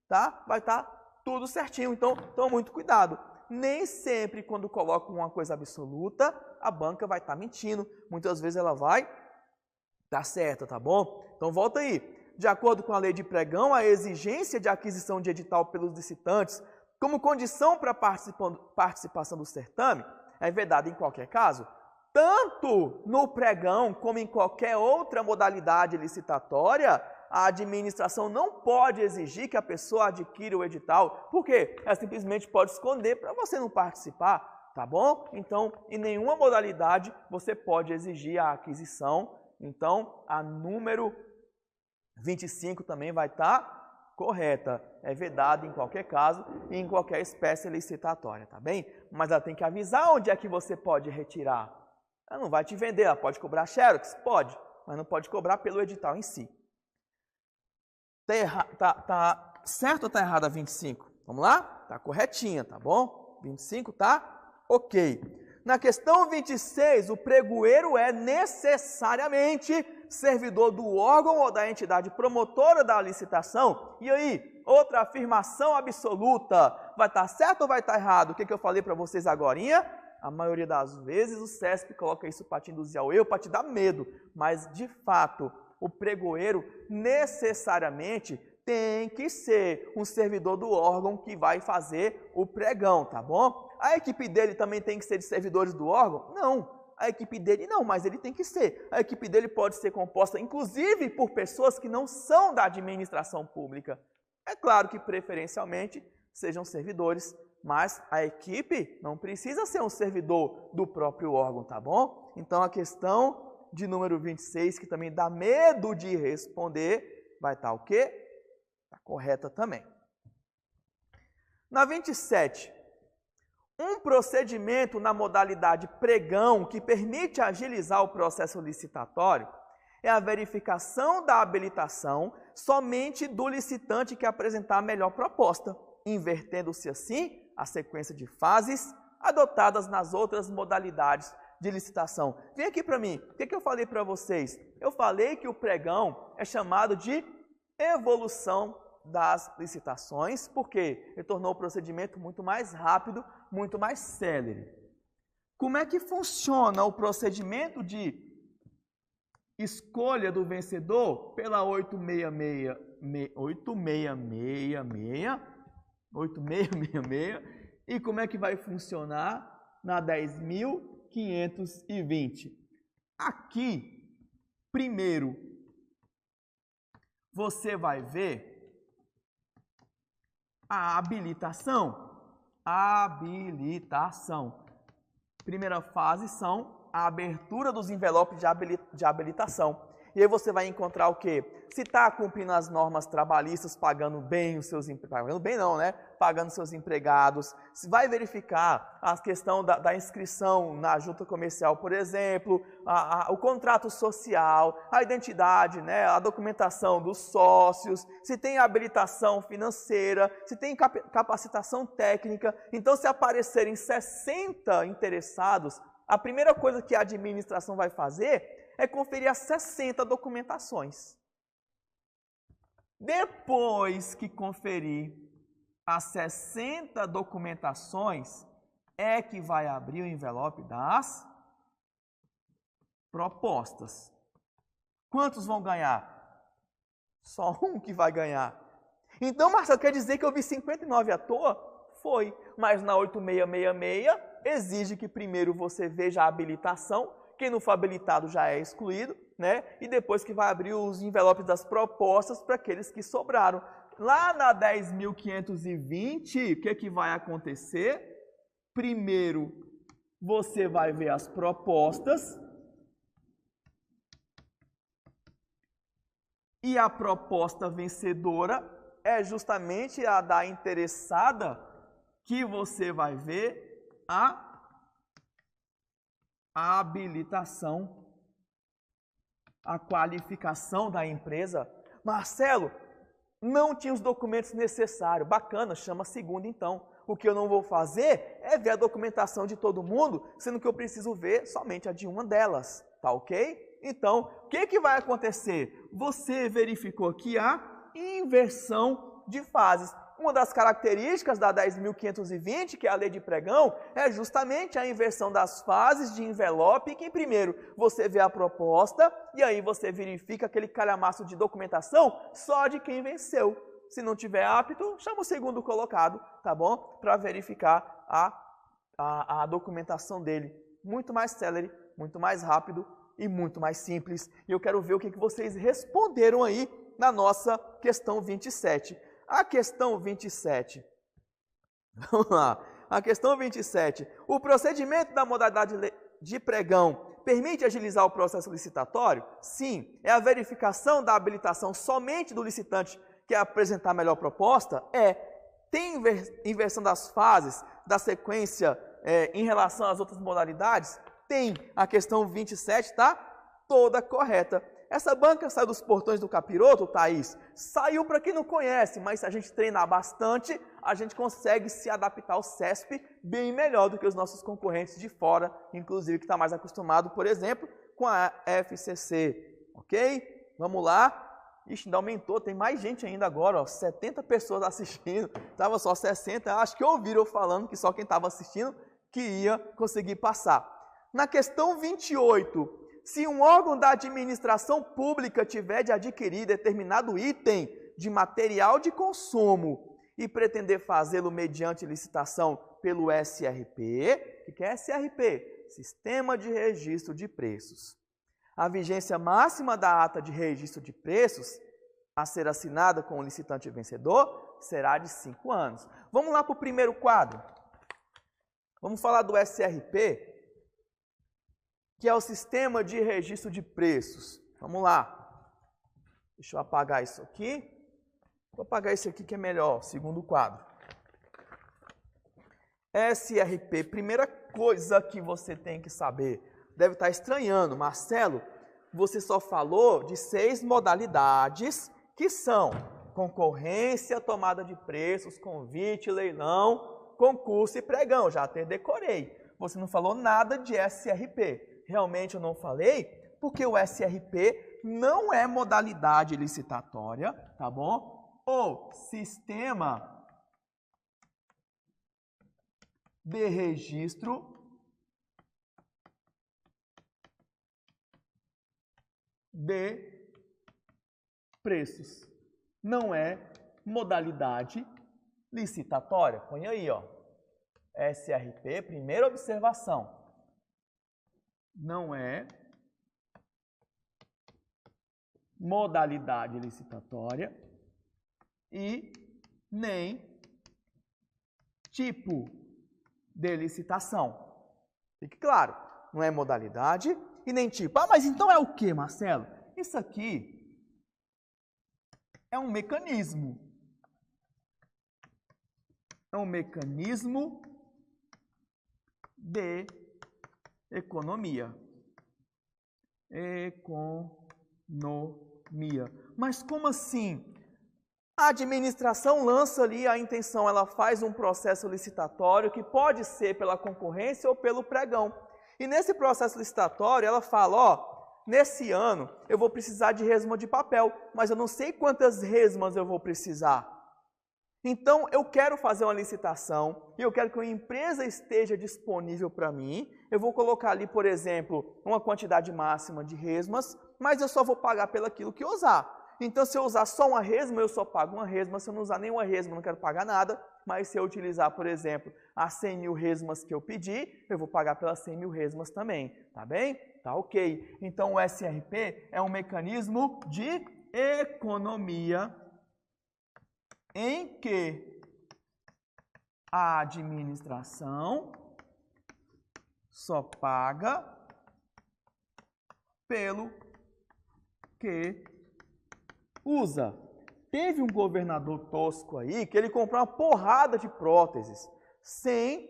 tá? Vai estar tudo certinho, então toma muito cuidado. Nem sempre, quando coloca uma coisa absoluta, a banca vai estar mentindo. Muitas vezes ela vai estar certa, tá bom? Então, volta aí. De acordo com a lei de pregão, a exigência de aquisição de edital pelos licitantes como condição para a participação do certame é vedada em qualquer caso, tanto no pregão como em qualquer outra modalidade licitatória. A administração não pode exigir que a pessoa adquira o edital, porque ela simplesmente pode esconder para você não participar, tá bom? Então, em nenhuma modalidade você pode exigir a aquisição. Então, a número 25 também vai estar correta. É vedado em qualquer caso e em qualquer espécie licitatória, tá bem? Mas ela tem que avisar onde é que você pode retirar. Ela não vai te vender, ela pode cobrar xerox? Pode, mas não pode cobrar pelo edital em si. Tá certo ou tá errado a 25? Vamos lá? Tá corretinha, tá bom? 25 tá ok. Na questão 26, o pregoeiro é necessariamente servidor do órgão ou da entidade promotora da licitação. E aí, outra afirmação absoluta. Vai estar certo ou vai estar errado? O que eu falei para vocês agorinha? A maioria das vezes o CESP coloca isso para te induzir ao erro, para te dar medo. Mas, de fato, o pregoeiro necessariamente tem que ser um servidor do órgão que vai fazer o pregão, tá bom? A equipe dele também tem que ser de servidores do órgão? Não, a equipe dele não, mas ele tem que ser. A equipe dele pode ser composta, inclusive, por pessoas que não são da administração pública. É claro que, preferencialmente, sejam servidores, mas a equipe não precisa ser um servidor do próprio órgão, tá bom? Então, a questão de número 26, que também dá medo de responder, vai estar o quê? Está correta também. Na 27, um procedimento na modalidade pregão que permite agilizar o processo licitatório é a verificação da habilitação somente do licitante que apresentar a melhor proposta, invertendo-se assim a sequência de fases adotadas nas outras modalidades de licitação. Vem aqui para mim, o que eu falei para vocês? Eu falei que o pregão é chamado de evolução das licitações, porque ele tornou o procedimento muito mais rápido, muito mais célere. Como é que funciona o procedimento de escolha do vencedor pela 8666 e como é que vai funcionar na 10.520? Aqui, primeiro, você vai ver a habilitação. Primeira fase são a abertura dos envelopes de habilitação. E aí você vai encontrar o quê? Se está cumprindo as normas trabalhistas, pagando bem os seus empregados, pagando bem não, né? Pagando seus empregados. Se vai verificar a questão da inscrição na junta comercial, por exemplo, o contrato social, a identidade, né? A documentação dos sócios, se tem habilitação financeira, se tem capacitação técnica. Então, se aparecerem 60 interessados, a primeira coisa que a administração vai fazer é conferir as 60 documentações. Depois que conferir as 60 documentações, é que vai abrir o envelope das propostas. Quantos vão ganhar? Só um que vai ganhar. Então, Marcelo, quer dizer que eu vi 59 à toa? Foi, mas na 8666 exige que primeiro você veja a habilitação. Quem não for habilitado já é excluído, né? E depois que vai abrir os envelopes das propostas para aqueles que sobraram. Lá na 10.520, o que vai acontecer? Primeiro, você vai ver as propostas. E a proposta vencedora é justamente a da interessada, que você vai ver a habilitação, a qualificação da empresa. Marcelo, não tinha os documentos necessários. Bacana, chama a segunda então. O que eu não vou fazer é ver a documentação de todo mundo, sendo que eu preciso ver somente a de uma delas, tá ok? Então, o que vai acontecer? Você verificou aqui a inversão de fases. Uma das características da 10.520, que é a lei de pregão, é justamente a inversão das fases de envelope, que primeiro você vê a proposta e aí você verifica aquele calhamaço de documentação só de quem venceu. Se não tiver apto, chama o segundo colocado, tá bom? Para verificar a documentação dele. Muito mais célere, muito mais rápido e muito mais simples. E eu quero ver o que vocês responderam aí na nossa questão 27. A questão 27, vamos lá, a questão 27, o procedimento da modalidade de pregão permite agilizar o processo licitatório? Sim, é a verificação da habilitação somente do licitante quer apresentar a melhor proposta? Tem inversão das fases, da sequência em relação às outras modalidades? Tem. A questão 27 está toda correta. Essa banca saiu dos portões do capiroto, Thaís? Saiu para quem não conhece, mas se a gente treinar bastante, a gente consegue se adaptar ao CESP bem melhor do que os nossos concorrentes de fora, inclusive que está mais acostumado, por exemplo, com a FCC. Ok? Vamos lá. Ixi, ainda aumentou, tem mais gente ainda agora, ó, 70 pessoas assistindo, estava só 60, acho que ouviram eu falando que só quem estava assistindo que ia conseguir passar. Na questão 28, se um órgão da administração pública tiver de adquirir determinado item de material de consumo e pretender fazê-lo mediante licitação pelo SRP, o que é SRP? Sistema de Registro de Preços. A vigência máxima da ata de registro de preços a ser assinada com o licitante vencedor será de 5 anos. Vamos lá para o primeiro quadro. Vamos falar do SRP, que é o Sistema de Registro de Preços. Vamos lá. Deixa eu apagar isso aqui. Vou apagar esse aqui que é melhor, segundo quadro. SRP, primeira coisa que você tem que saber. Deve estar estranhando, Marcelo, você só falou de 6 modalidades que são concorrência, tomada de preços, convite, leilão, concurso e pregão. Já até decorei. Você não falou nada de SRP. Realmente eu não falei porque o SRP não é modalidade licitatória, tá bom? O Sistema de Registro de Preços. Não é modalidade licitatória. Põe aí, ó. SRP, primeira observação. Não é modalidade licitatória e nem tipo de licitação. Fique claro, não é modalidade e nem tipo. Ah, mas então é o que, Marcelo? Isso aqui é um mecanismo. É um mecanismo de economia. Economia. Mas como assim? A administração lança ali a intenção, ela faz um processo licitatório que pode ser pela concorrência ou pelo pregão. E nesse processo licitatório, ela fala, ó, nesse ano eu vou precisar de resma de papel, mas eu não sei quantas resmas eu vou precisar. Então, eu quero fazer uma licitação e eu quero que uma empresa esteja disponível para mim. Eu vou colocar ali, por exemplo, uma quantidade máxima de resmas, mas eu só vou pagar pelo aquilo que eu usar. Então, se eu usar só uma resma, eu só pago uma resma. Se eu não usar nenhuma resma, eu não quero pagar nada. Mas se eu utilizar, por exemplo, as 100 mil resmas que eu pedi, eu vou pagar pelas 100 mil resmas também. Tá bem? Tá ok. Então, o SRP é um mecanismo de economia em que a administração só paga pelo que usa. Teve um governador tosco aí que ele comprou uma porrada de próteses sem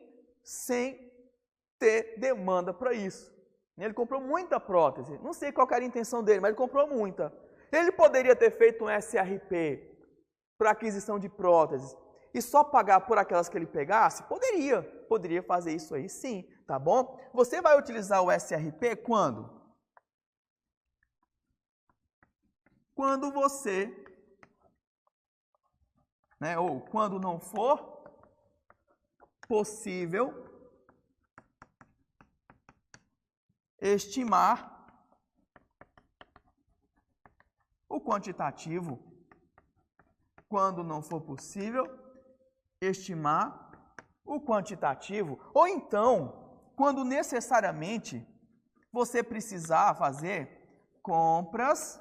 ter demanda para isso. Ele comprou muita prótese. Não sei qual era a intenção dele, mas ele comprou muita. Ele poderia ter feito um SRP para aquisição de próteses e só pagar por aquelas que ele pegasse? Poderia fazer isso aí sim, tá bom? Você vai utilizar o SRP quando? Quando você, ou quando não for possível estimar o quantitativo. Quando não for possível estimar o quantitativo, ou então, quando necessariamente você precisar fazer compras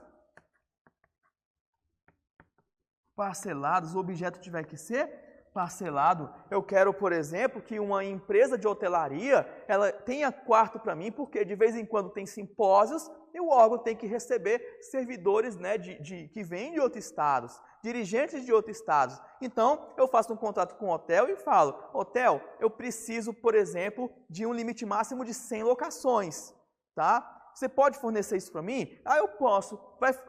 parceladas, o objeto tiver que ser parcelado. Eu quero, por exemplo, que uma empresa de hotelaria, ela tenha quarto para mim, porque de vez em quando tem simpósios e o órgão tem que receber servidores, né, que vêm de outros estados, dirigentes de outros estados. Então, eu faço um contrato com o hotel e falo, hotel, eu preciso, por exemplo, de um limite máximo de 100 locações, tá? Você pode fornecer isso para mim? Ah, eu posso.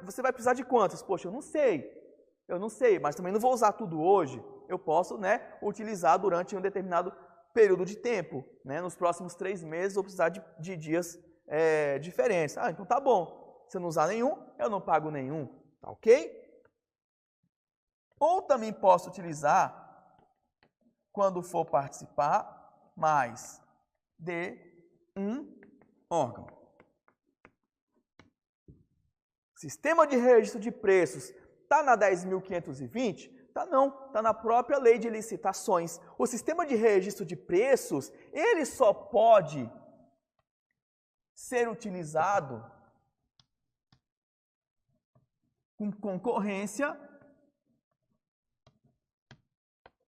Você vai precisar de quantas? Poxa, eu não sei, mas também não vou usar tudo hoje. Eu posso, né, utilizar durante um determinado período de tempo. Né? Nos próximos 3 meses eu vou precisar de dias diferentes. Ah, então tá bom. Se eu não usar nenhum, eu não pago nenhum. Tá ok? Ou também posso utilizar, quando for participar, mais de um órgão. Sistema de registro de preços está na 10.520? Tá não, está na própria lei de licitações. O sistema de registro de preços, ele só pode ser utilizado com concorrência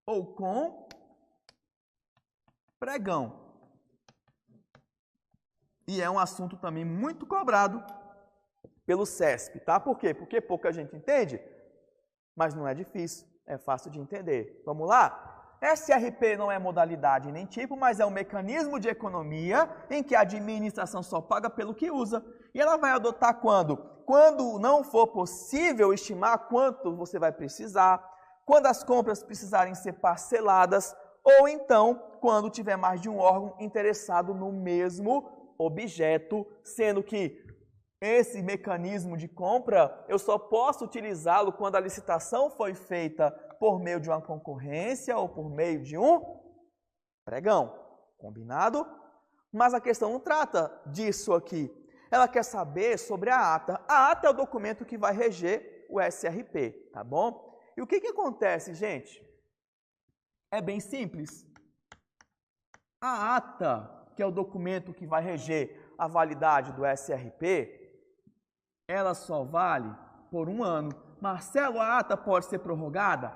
ou com pregão. E é um assunto também muito cobrado pelo CESP, tá? Por quê? Porque pouca gente entende, mas não é difícil, é fácil de entender. Vamos lá? SRP não é modalidade nem tipo, mas é um mecanismo de economia em que a administração só paga pelo que usa. E ela vai adotar quando? Quando não for possível estimar quanto você vai precisar, quando as compras precisarem ser parceladas, ou então quando tiver mais de um órgão interessado no mesmo objeto, sendo que esse mecanismo de compra, eu só posso utilizá-lo quando a licitação foi feita por meio de uma concorrência ou por meio de um pregão. Combinado? Mas a questão não trata disso aqui. Ela quer saber sobre a ata. A ata é o documento que vai reger o SRP, tá bom? E o que acontece, gente? É bem simples. A ata, que é o documento que vai reger a validade do SRP, ela só vale por 1 ano. Marcelo, a ata pode ser prorrogada?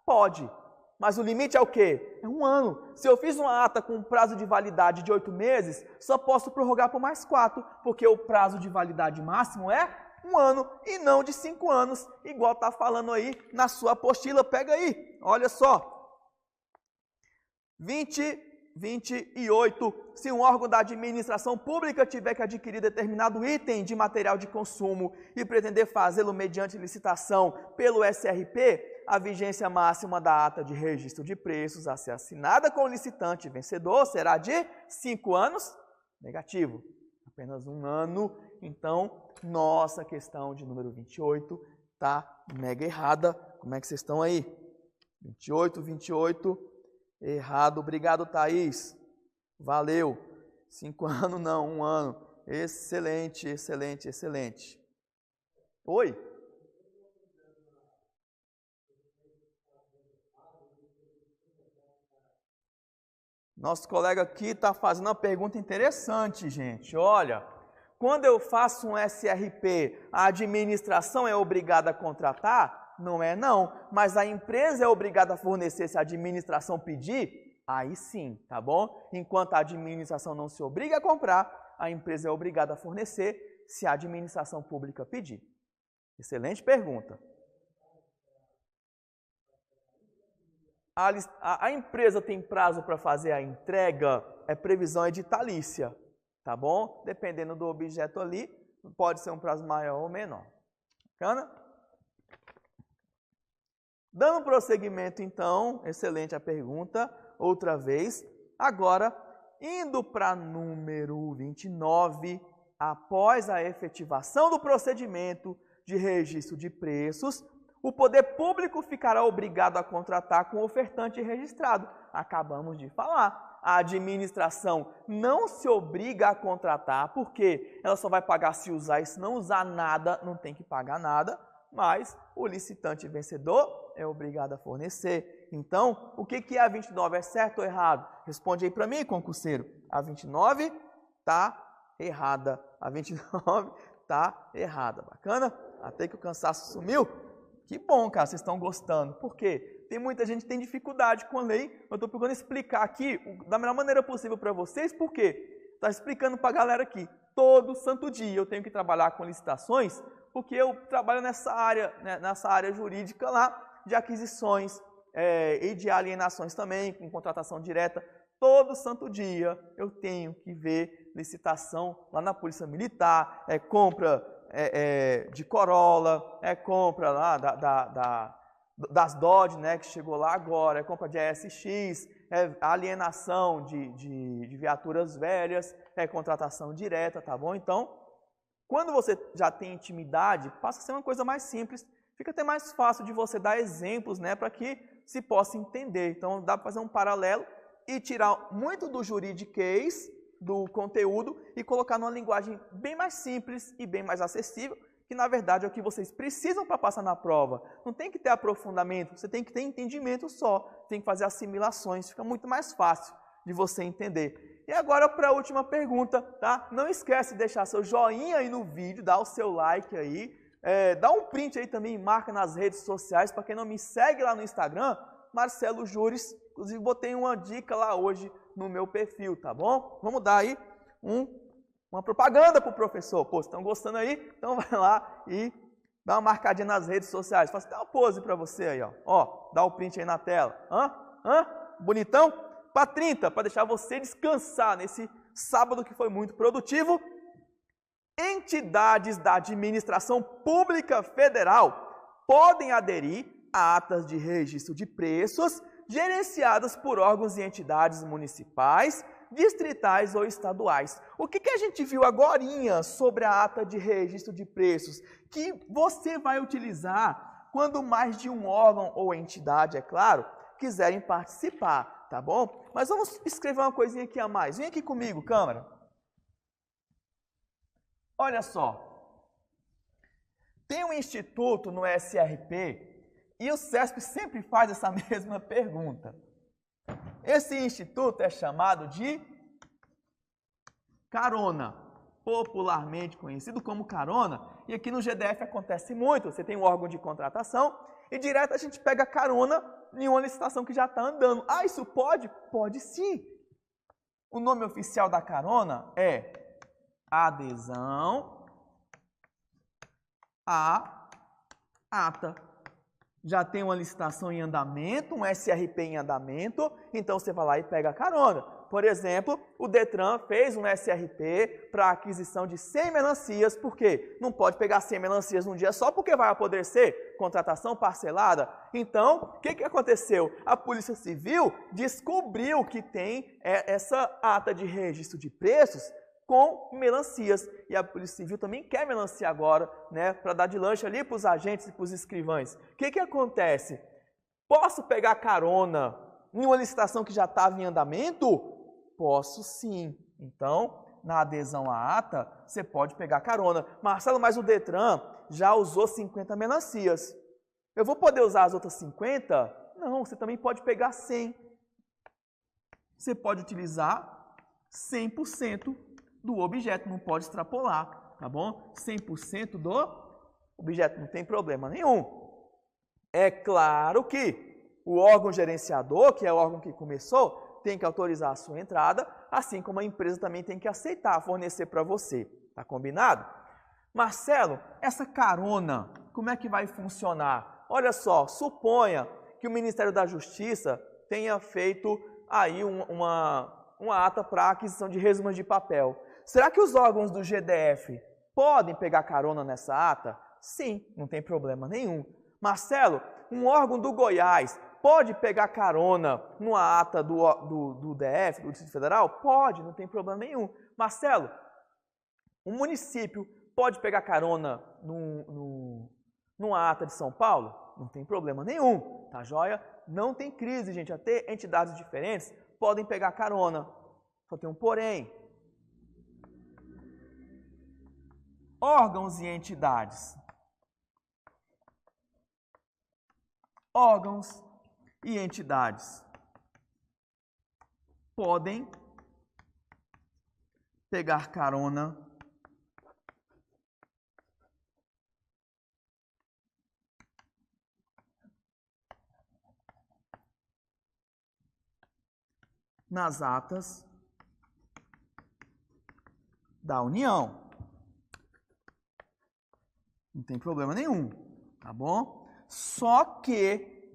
Pode. Mas o limite é o quê? É 1 ano. Se eu fiz uma ata com um prazo de validade de 8 meses, só posso prorrogar por mais 4, porque o prazo de validade máximo é 1 ano e não de 5 anos, igual está falando aí na sua apostila. Pega aí, olha só. 28. Se um órgão da administração pública tiver que adquirir determinado item de material de consumo e pretender fazê-lo mediante licitação pelo SRP, a vigência máxima da ata de registro de preços a ser assinada com o licitante vencedor será de 5 anos? Negativo. Apenas 1 ano. Então, nossa questão de número 28 está mega errada. Como é que vocês estão aí? 28. Errado. Obrigado, Thaís. Valeu. 5 anos não, 1 ano. Excelente. Oi? Nosso colega aqui está fazendo uma pergunta interessante, gente. Olha, quando eu faço um SRP, a administração é obrigada a contratar? Não é não, mas a empresa é obrigada a fornecer se a administração pedir? Aí sim, tá bom? Enquanto a administração não se obriga a comprar, a empresa é obrigada a fornecer se a administração pública pedir. Excelente pergunta. A empresa tem prazo para fazer a entrega, previsão editalícia, tá bom? Dependendo do objeto ali, pode ser um prazo maior ou menor. Bacana? Dando prosseguimento, então, excelente a pergunta, outra vez. Agora, indo para número 29, após a efetivação do procedimento de registro de preços, o poder público ficará obrigado a contratar com o ofertante registrado. Acabamos de falar. A administração não se obriga a contratar, porque ela só vai pagar se usar, e se não usar nada, não tem que pagar nada, mas o licitante vencedor é obrigado a fornecer. Então, o que é a 29? É certo ou errado? Responde aí para mim, concurseiro. A 29 está errada. A 29 está errada. Bacana? Até que o cansaço sumiu. Que bom, cara, vocês estão gostando. Por quê? Tem muita gente que tem dificuldade com a lei. Eu estou procurando explicar aqui da melhor maneira possível para vocês. Por quê? Está explicando para a galera aqui. Todo santo dia eu tenho que trabalhar com licitações, porque eu trabalho nessa área, né, nessa área jurídica lá de aquisições e de alienações também, com contratação direta. Todo santo dia eu tenho que ver licitação lá na Polícia Militar, compra de Corolla, compra lá das Dodge, né, que chegou lá agora, compra de ASX, alienação de viaturas velhas, contratação direta, tá bom? Então, quando você já tem intimidade, passa a ser uma coisa mais simples, fica até mais fácil de você dar exemplos, né, para que se possa entender. Então, dá para fazer um paralelo e tirar muito do juridiquês, do conteúdo, e colocar numa linguagem bem mais simples e bem mais acessível, que na verdade é o que vocês precisam para passar na prova. Não tem que ter aprofundamento, você tem que ter entendimento só, tem que fazer assimilações, fica muito mais fácil de você entender. E agora para a última pergunta, tá? Não esquece de deixar seu joinha aí no vídeo, dar o seu like aí, dá um print aí também, marca nas redes sociais. Para quem não me segue lá no Instagram, Marcelo Jures, inclusive botei uma dica lá hoje no meu perfil, tá bom? Vamos dar aí uma propaganda para o professor. Pô, vocês estão gostando aí? Então vai lá e dá uma marcadinha nas redes sociais. Faça até uma pose para você aí, ó. Ó, dá o print aí na tela. Bonitão? Para 30, para deixar você descansar nesse sábado que foi muito produtivo. Entidades da administração pública federal podem aderir a atas de registro de preços gerenciadas por órgãos e entidades municipais, distritais ou estaduais. O que a gente viu agorinha sobre a ata de registro de preços? Que você vai utilizar quando mais de um órgão ou entidade, é claro, quiserem participar, tá bom? Mas vamos escrever uma coisinha aqui a mais. Vem aqui comigo, câmera. Olha só. Tem um instituto no SRP e o CESP sempre faz essa mesma pergunta. Esse instituto é chamado de carona, popularmente conhecido como carona, e aqui no GDF acontece muito. Você tem um órgão de contratação e direto a gente pega carona em uma licitação que já está andando. Ah, isso pode? Pode sim. O nome oficial da carona é adesão à ata. Já tem uma licitação em andamento, um SRP em andamento, então você vai lá e pega a carona. Por exemplo, o Detran fez um SRP para aquisição de 100 melancias, por quê? Não pode pegar 100 melancias num dia só porque vai apodrecer, contratação parcelada. Então, o que aconteceu? A Polícia Civil descobriu que tem essa ata de registro de preços com melancias. E a Polícia Civil também quer melancia agora, né, para dar de lanche ali para os agentes e para os escrivães. O que acontece? Posso pegar carona em uma licitação que já estava em andamento? Posso sim. Então, na adesão à ata, você pode pegar carona. Marcelo, mas o Detran já usou 50 melancias. Eu vou poder usar as outras 50? Não, você também pode pegar 100. Você pode utilizar 100% do objeto, não pode extrapolar, tá bom? 100% do objeto, não tem problema nenhum. É claro que o órgão gerenciador, que é o órgão que começou, tem que autorizar a sua entrada, assim como a empresa também tem que aceitar, fornecer para você. Tá combinado? Marcelo, essa carona, como é que vai funcionar? Olha só, suponha que o Ministério da Justiça tenha feito aí uma ata para aquisição de resumos de papel. Será que os órgãos do GDF podem pegar carona nessa ata? Sim, não tem problema nenhum. Marcelo, um órgão do Goiás pode pegar carona numa ata do DF, do Distrito Federal? Pode, não tem problema nenhum. Marcelo, um município pode pegar carona numa ata de São Paulo? Não tem problema nenhum, tá joia? Não tem crise, gente. Até entidades diferentes podem pegar carona. Só tem um porém. Órgãos e entidades. Órgãos e entidades podem pegar carona nas atas da União. Não tem problema nenhum, tá bom? Só que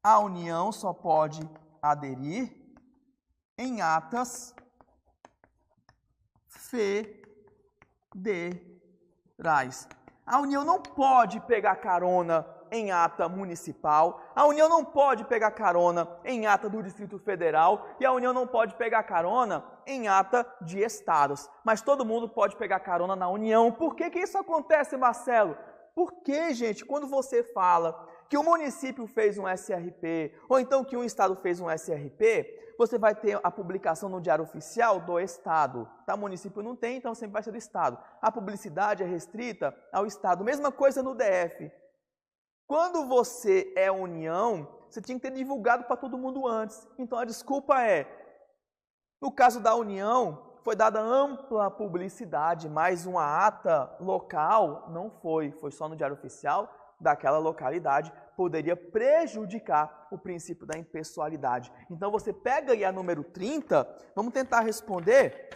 a União só pode aderir em atas federais. A União não pode pegar carona em ata municipal, a União não pode pegar carona em ata do Distrito Federal e a União não pode pegar carona em ata de estados. Mas todo mundo pode pegar carona na União. Por que que isso acontece, Marcelo? Porque, gente, quando você fala que o município fez um SRP ou então que um estado fez um SRP, você vai ter a publicação no Diário Oficial do Estado. Tá? O município não tem, então sempre vai ser do Estado. A publicidade é restrita ao Estado. Mesma coisa no DF. Quando você é União, você tinha que ter divulgado para todo mundo antes. Então a desculpa é, no caso da União, foi dada ampla publicidade, mas uma ata local não foi. Foi só no Diário Oficial daquela localidade, poderia prejudicar o princípio da impessoalidade. Então você pega aí a número 30, vamos tentar responder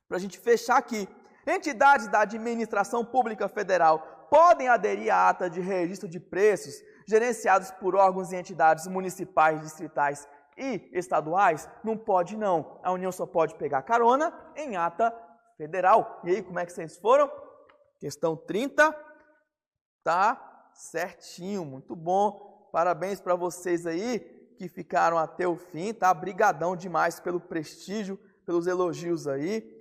para a gente fechar aqui. Entidades da administração pública federal podem aderir à ata de registro de preços gerenciados por órgãos e entidades municipais, distritais e estaduais? Não pode não. A União só pode pegar carona em ata federal. E aí, como é que vocês foram? Questão 30, tá certinho, muito bom. Parabéns para vocês aí que ficaram até o fim, tá? Brigadão demais pelo prestígio, pelos elogios aí.